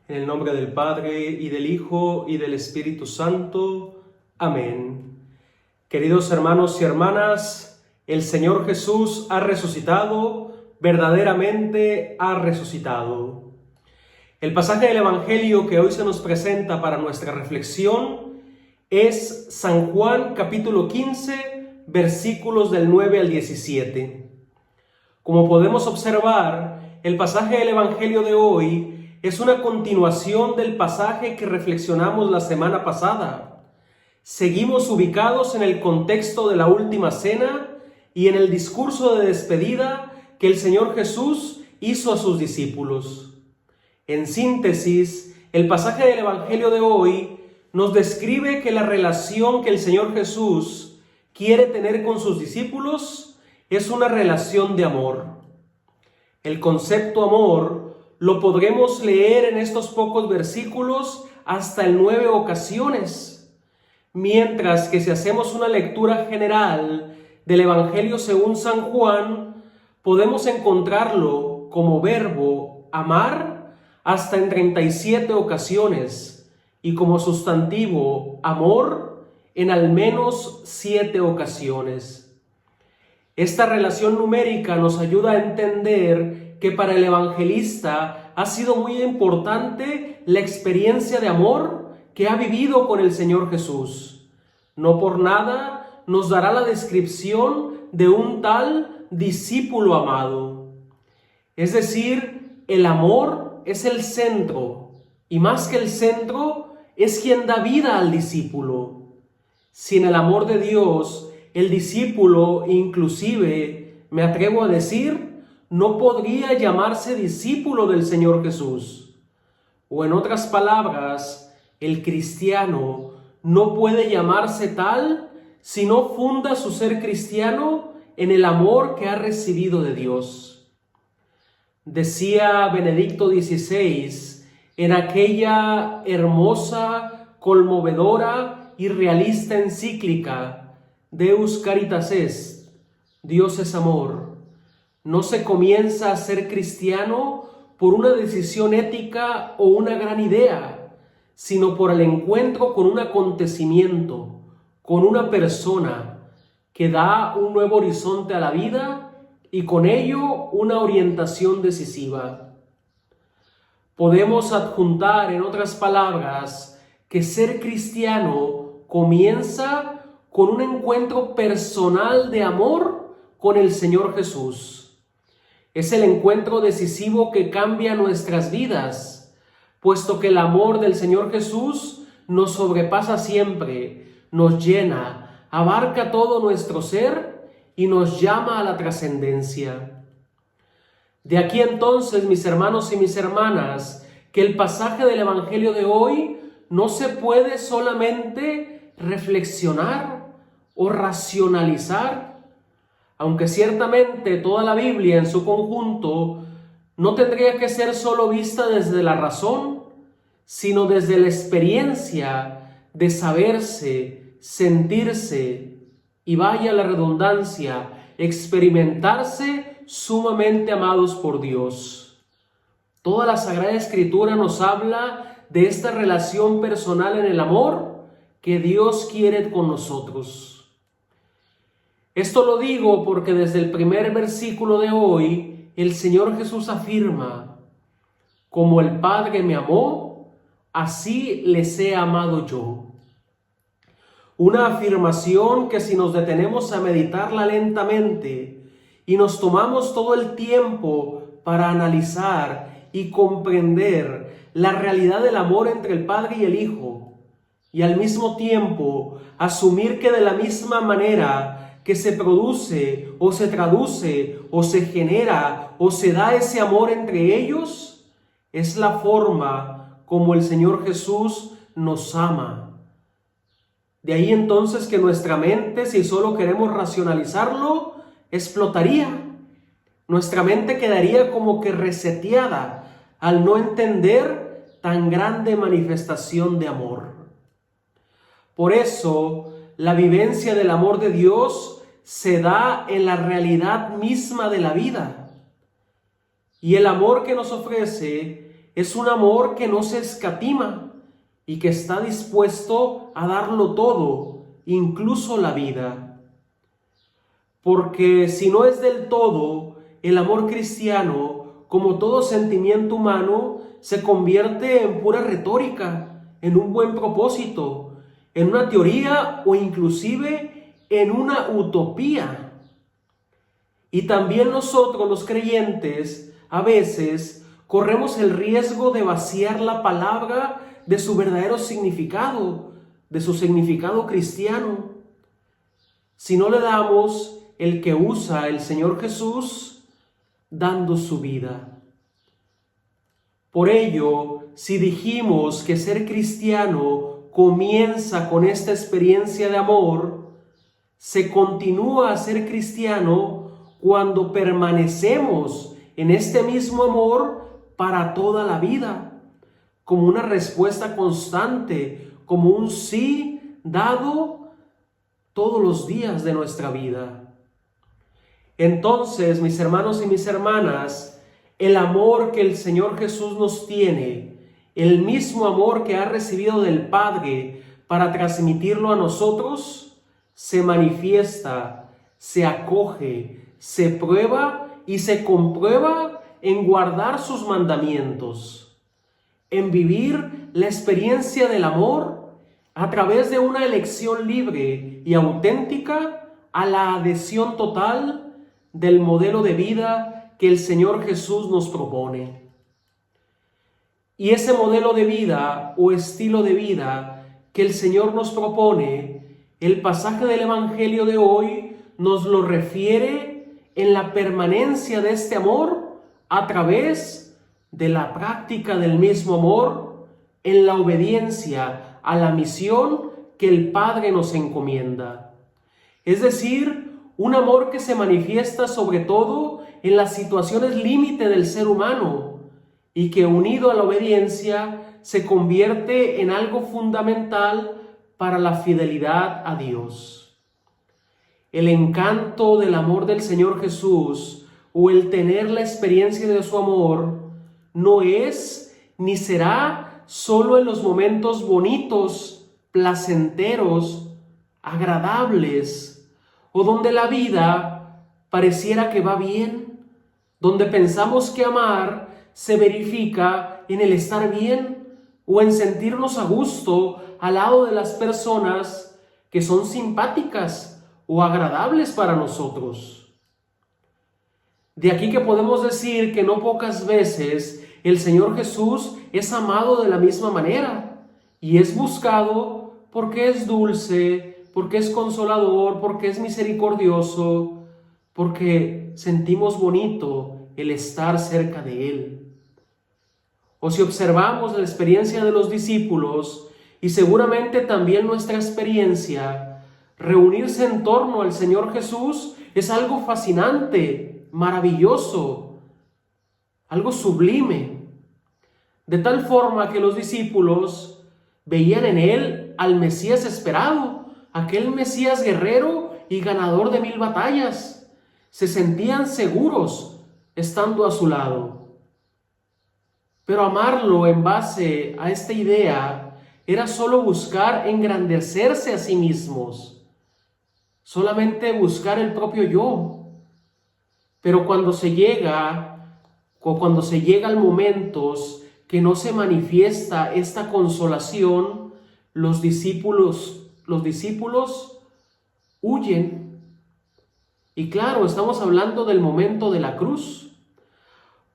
En el nombre del Padre, y del Hijo, y del Espíritu Santo. Amén. Queridos hermanos y hermanas, el Señor Jesús ha resucitado, verdaderamente ha resucitado. El pasaje del Evangelio que hoy se nos presenta para nuestra reflexión es San Juan capítulo 15, versículos del 9 al 17. Como podemos observar, el pasaje del Evangelio de hoy es una continuación del pasaje que reflexionamos la semana pasada. Seguimos ubicados en el contexto de la última cena y en el discurso de despedida que el Señor Jesús hizo a sus discípulos. En síntesis, el pasaje del Evangelio de hoy nos describe que la relación que el Señor Jesús quiere tener con sus discípulos es una relación de amor. El concepto amor lo podremos leer en estos pocos versículos hasta en 9 ocasiones, mientras que si hacemos una lectura general del Evangelio según San Juan, podemos encontrarlo como verbo amar hasta en 37 ocasiones y como sustantivo amor en al menos 7 ocasiones. Esta relación numérica nos ayuda a entender que para el evangelista ha sido muy importante la experiencia de amor que ha vivido con el Señor Jesús. No por nada nos dará la descripción de un tal discípulo amado. Es decir, el amor es el centro, y más que el centro, es quien da vida al discípulo. Sin el amor de Dios, el discípulo, inclusive, me atrevo a decir, no podría llamarse discípulo del Señor Jesús. O en otras palabras, el cristiano no puede llamarse tal si no funda su ser cristiano en el amor que ha recibido de Dios. Decía Benedicto XVI en aquella hermosa, conmovedora y realista encíclica Deus Caritas Est, Dios es amor. No se comienza a ser cristiano por una decisión ética o una gran idea, sino por el encuentro con un acontecimiento, con una persona que da un nuevo horizonte a la vida y con ello una orientación decisiva. Podemos adjuntar, en otras palabras, que ser cristiano comienza con un encuentro personal de amor con el Señor Jesús. Es el encuentro decisivo que cambia nuestras vidas, puesto que el amor del Señor Jesús nos sobrepasa siempre, nos llena, abarca todo nuestro ser y nos llama a la trascendencia. De aquí entonces, mis hermanos y mis hermanas, que el pasaje del Evangelio de hoy no se puede solamente reflexionar o racionalizar, aunque ciertamente toda la Biblia en su conjunto no tendría que ser solo vista desde la razón, sino desde la experiencia de saberse, sentirse y, vaya la redundancia, experimentarse sumamente amados por Dios. Toda la Sagrada Escritura nos habla de esta relación personal en el amor que Dios quiere con nosotros. Esto lo digo porque desde el primer versículo de hoy, el Señor Jesús afirma: como el Padre me amó, así les he amado yo. Una afirmación que si nos detenemos a meditarla lentamente y nos tomamos todo el tiempo para analizar y comprender la realidad del amor entre el Padre y el Hijo, y al mismo tiempo asumir que de la misma manera que se produce o se traduce o se genera o se da ese amor entre ellos, es la forma como el Señor Jesús nos ama. De ahí entonces que nuestra mente, si solo queremos racionalizarlo, explotaría. Nuestra mente quedaría como que reseteada al no entender tan grande manifestación de amor. Por eso, la vivencia del amor de Dios se da en la realidad misma de la vida. Y el amor que nos ofrece es un amor que no se escatima y que está dispuesto a darlo todo, incluso la vida. Porque si no es del todo, el amor cristiano, como todo sentimiento humano, se convierte en pura retórica, en un buen propósito, en una teoría o inclusive en una utopía. Y también nosotros los creyentes a veces corremos el riesgo de vaciar la palabra de su verdadero significado, de su significado cristiano, si no le damos el que usa el Señor Jesús dando su vida. Por ello, si dijimos que ser cristiano comienza con esta experiencia de amor, se continúa a ser cristiano cuando permanecemos en este mismo amor para toda la vida, como una respuesta constante, como un sí dado todos los días de nuestra vida. Entonces, mis hermanos y mis hermanas, el amor que el Señor Jesús nos tiene, el mismo amor que ha recibido del Padre para transmitirlo a nosotros, se manifiesta, se acoge, se prueba y se comprueba en guardar sus mandamientos, en vivir la experiencia del amor a través de una elección libre y auténtica a la adhesión total del modelo de vida que el Señor Jesús nos propone. Y ese modelo de vida o estilo de vida que el Señor nos propone, el pasaje del Evangelio de hoy nos lo refiere en la permanencia de este amor a través de la práctica del mismo amor, en la obediencia a la misión que el Padre nos encomienda. Es decir, un amor que se manifiesta sobre todo en las situaciones límite del ser humano y que unido a la obediencia se convierte en algo fundamental para la fidelidad a Dios. El encanto del amor del Señor Jesús o el tener la experiencia de su amor no es ni será solo en los momentos bonitos, placenteros, agradables, o donde la vida pareciera que va bien, donde pensamos que amar se verifica en el estar bien o en sentirnos a gusto al lado de las personas que son simpáticas o agradables para nosotros. De aquí que podemos decir que no pocas veces el Señor Jesús es amado de la misma manera y es buscado porque es dulce, porque es consolador, porque es misericordioso, porque sentimos bonito el estar cerca de Él. O si observamos la experiencia de los discípulos y seguramente también nuestra experiencia, reunirse en torno al Señor Jesús es algo fascinante, maravilloso, algo sublime. De tal forma que los discípulos veían en Él al Mesías esperado, aquel Mesías guerrero y ganador de 1000 batallas. Se sentían seguros estando a su lado. Pero amarlo en base a esta idea era solo buscar engrandecerse a sí mismos, solamente buscar el propio yo. Pero cuando se llega al momentos que no se manifiesta esta consolación, los discípulos huyen. Y claro, estamos hablando del momento de la cruz.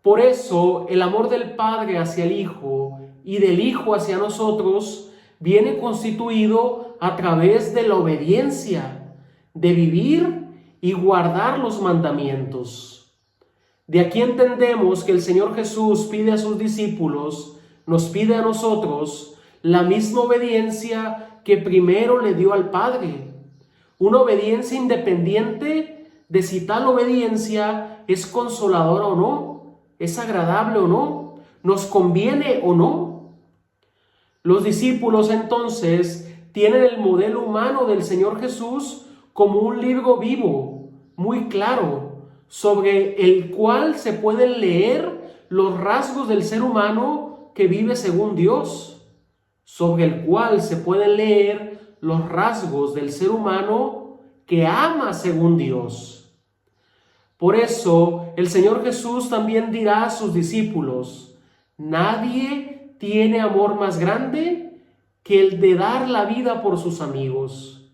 Por eso, el amor del Padre hacia el Hijo y del Hijo hacia nosotros viene constituido a través de la obediencia, de vivir y guardar los mandamientos. De aquí entendemos que el Señor Jesús pide a sus discípulos, nos pide a nosotros, la misma obediencia que primero le dio al Padre. Una obediencia independiente de si tal obediencia es consoladora o no, es agradable o no, nos conviene o no. Los discípulos entonces tienen el modelo humano del Señor Jesús como un libro vivo, muy claro, sobre el cual se pueden leer los rasgos del ser humano que vive según Dios, sobre el cual se pueden leer los rasgos del ser humano que ama según Dios. Por eso el Señor Jesús también dirá a sus discípulos: nadie tiene amor más grande que el de dar la vida por sus amigos.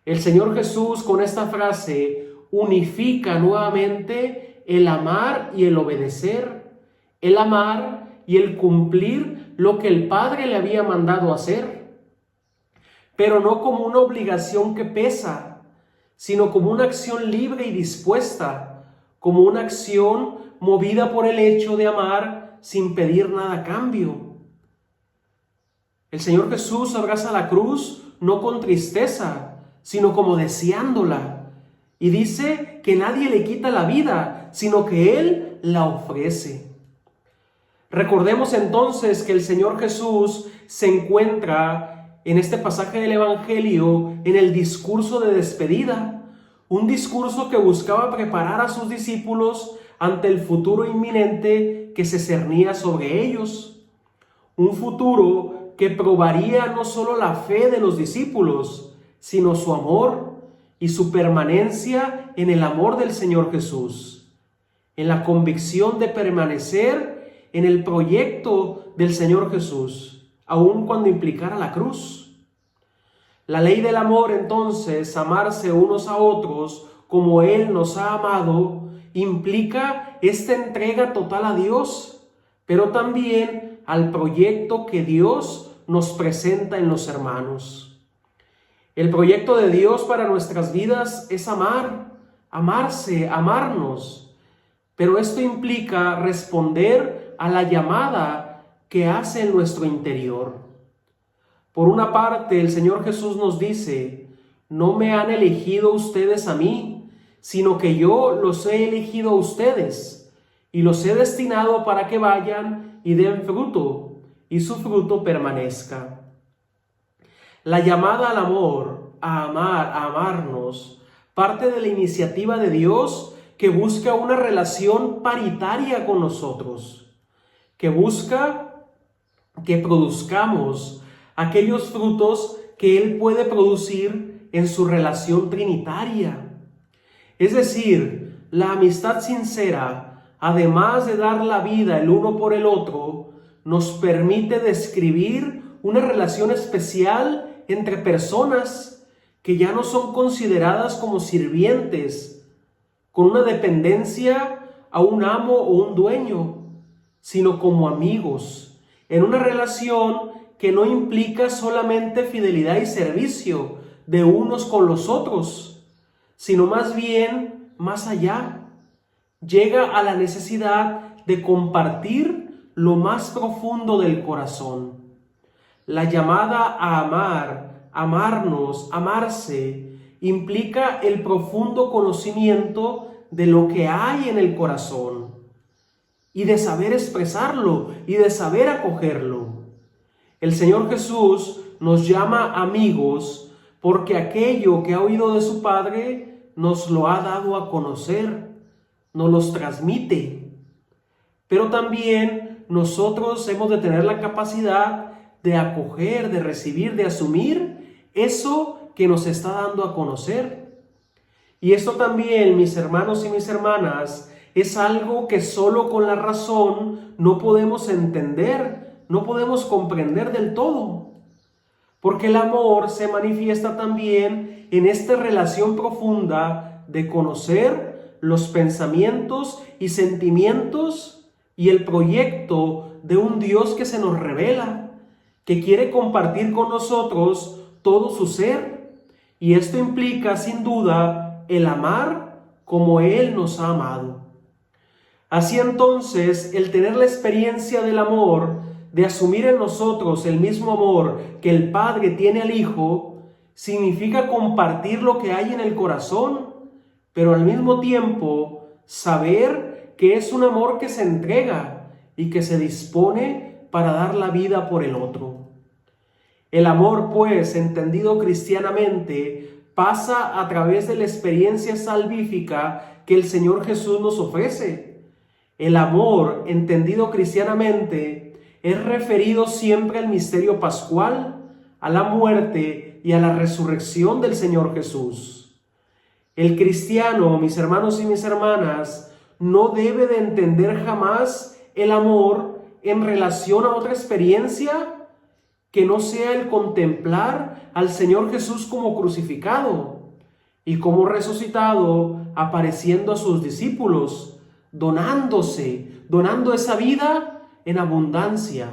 El Señor Jesús con esta frase unifica nuevamente el amar y el obedecer, el amar y el cumplir lo que el Padre le había mandado hacer, pero no como una obligación que pesa, sino como una acción libre y dispuesta, como una acción movida por el hecho de amar sin pedir nada a cambio. El Señor Jesús abraza la cruz no con tristeza, sino como deseándola. Y dice que nadie le quita la vida, sino que Él la ofrece. Recordemos entonces que el Señor Jesús se encuentra en este pasaje del Evangelio en el discurso de despedida, un discurso que buscaba preparar a sus discípulos ante el futuro inminente que se cernía sobre ellos. Un futuro que probaría no solo la fe de los discípulos, sino su amor y su permanencia en el amor del Señor Jesús, en la convicción de permanecer en el proyecto del Señor Jesús, aun cuando implicara la cruz. La ley del amor, entonces, amarse unos a otros como Él nos ha amado, implica esta entrega total a Dios, pero también al proyecto que Dios nos presenta en los hermanos. El proyecto de Dios para nuestras vidas es amar, amarse, amarnos, pero esto implica responder a la llamada que hace en nuestro interior. Por una parte, el Señor Jesús nos dice: no me han elegido ustedes a mí, sino que yo los he elegido a ustedes y los he destinado para que vayan y den fruto, y su fruto permanezca. La llamada al amor, a amar, a amarnos, parte de la iniciativa de Dios que busca una relación paritaria con nosotros, que busca que produzcamos aquellos frutos que Él puede producir en su relación trinitaria. Es decir, la amistad sincera, además de dar la vida el uno por el otro, nos permite describir una relación especial entre personas que ya no son consideradas como sirvientes, con una dependencia a un amo o un dueño, sino como amigos, en una relación que no implica solamente fidelidad y servicio de unos con los otros, sino más bien más allá. Llega a la necesidad de compartir lo más profundo del corazón. La llamada a amar, amarnos, amarse, implica el profundo conocimiento de lo que hay en el corazón y de saber expresarlo y de saber acogerlo. El Señor Jesús nos llama amigos porque aquello que ha oído de su Padre nos lo ha dado a conocer, nos los transmite. Pero también nosotros hemos de tener la capacidad de acoger, de recibir, de asumir eso que nos está dando a conocer. Y esto también, mis hermanos y mis hermanas, es algo que solo con la razón no podemos entender, no podemos comprender del todo. Porque el amor se manifiesta también en esta relación profunda de conocer los pensamientos y sentimientos y el proyecto de un Dios que se nos revela, que quiere compartir con nosotros todo su ser. Y esto implica, sin duda, el amar como Él nos ha amado. Así entonces, el tener la experiencia del amor, de asumir en nosotros el mismo amor que el Padre tiene al Hijo, significa compartir lo que hay en el corazón, pero al mismo tiempo saber que es un amor que se entrega y que se dispone para dar la vida por el otro. El amor, pues, entendido cristianamente, pasa a través de la experiencia salvífica que el Señor Jesús nos ofrece. El amor, entendido cristianamente, es referido siempre al misterio pascual, a la muerte y a la resurrección del Señor Jesús. El cristiano, mis hermanos y mis hermanas, no debe de entender jamás el amor en relación a otra experiencia que no sea el contemplar al Señor Jesús como crucificado y como resucitado, apareciendo a sus discípulos, donando esa vida en abundancia.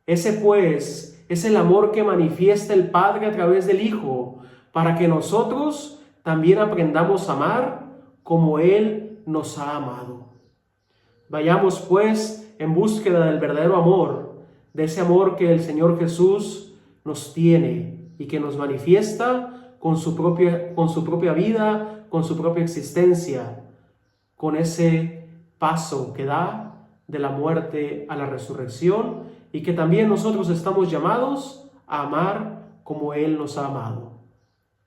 Ese pues es el amor que manifiesta el Padre a través del Hijo, para que nosotros también aprendamos a amar como Él nos ha amado. Vayamos pues en búsqueda del verdadero amor, de ese amor que el Señor Jesús nos tiene y que nos manifiesta con su propia vida, con su propia existencia, con ese paso que da de la muerte a la resurrección, y que también nosotros estamos llamados a amar como Él nos ha amado,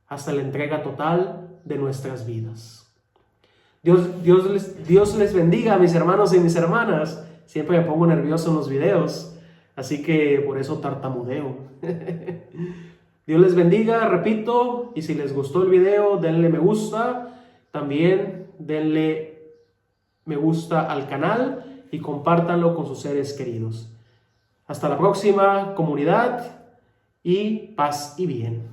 hasta la entrega total de nuestras vidas. Dios les bendiga, mis hermanos y mis hermanas. Siempre me pongo nervioso en los videos, así que por eso tartamudeo. Dios les bendiga, repito, y si les gustó el video, denle me gusta. También denle me gusta al canal y compártanlo con sus seres queridos. Hasta la próxima, comunidad, y paz y bien.